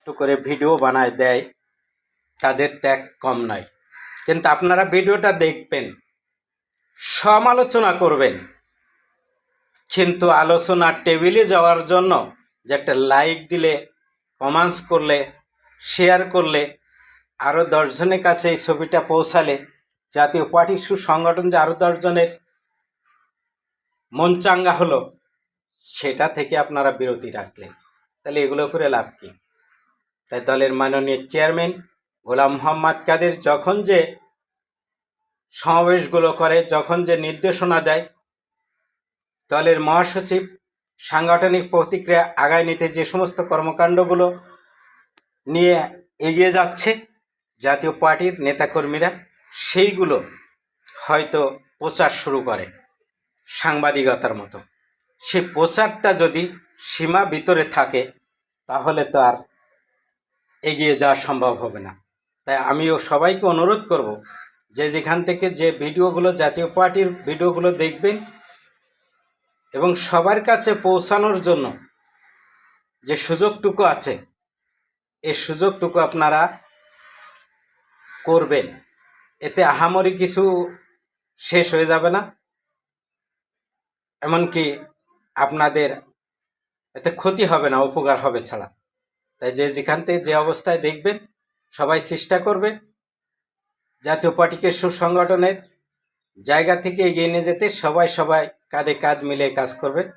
একটু করে ভিডিও বানায় দেয়, তাদের ত্যাগ কম নয়। কিন্তু আপনারা ভিডিওটা দেখবেন, সমালোচনা করবেন, কিন্তু আলোচনার টেবিলে যাওয়ার জন্য যে একটা লাইক দিলে, কমেন্টস করলে, শেয়ার করলে, আরও 10 জনের কাছে এই ছবিটা পৌঁছালে, জাতীয় পার্টি সুসংগঠন যে আরও 10 জনের মন চাঙ্গা হলো, সেটা থেকে আপনারা বিরতি রাখলেন, তাহলে এগুলো করে লাভ কি? তাই দলের মাননীয় চেয়ারম্যান গোলাম মোহাম্মদ কাদের যখন যে সমাবেশগুলো করে, যখন যে নির্দেশনা দেয়, দলের মহাসচিব সাংগঠনিক প্রতিক্রিয়া আগায় নিতে যে সমস্ত কর্মকাণ্ডগুলো নিয়ে এগিয়ে যাচ্ছে জাতীয় পার্টির নেতাকর্মীরা, সেইগুলো হয়তো প্রচার শুরু করে সাংবাদিকতার মতো। সেই প্রচারটা যদি সীমা ভিতরে থাকে, তাহলে তো আর এগিয়ে যাওয়া সম্ভব হবে না। তাই আমিও সবাইকে অনুরোধ করব, যে যেখান থেকে যে ভিডিওগুলো, জাতীয় পার্টির ভিডিওগুলো দেখবেন এবং সবার কাছে পৌঁছানোর জন্য যে সুযোগটুকু আছে, এই সুযোগটুকু আপনারা করবেন। এতে আহামরি কিছু শেষ হয়ে যাবে না, এমনকি আপনাদের এতে ক্ষতি হবে না, উপকার হবে ছাড়া। তাই যে যেখান থেকে যে অবস্থায় দেখবেন, সবাই চেষ্টা করবেন জাতীয় পার্টিকে সুসংগঠনের জায়গা থেকে এগিয়ে নিয়ে যেতে। সবাই কাঁধে কাঁধ মিলিয়ে কাজ করবেন।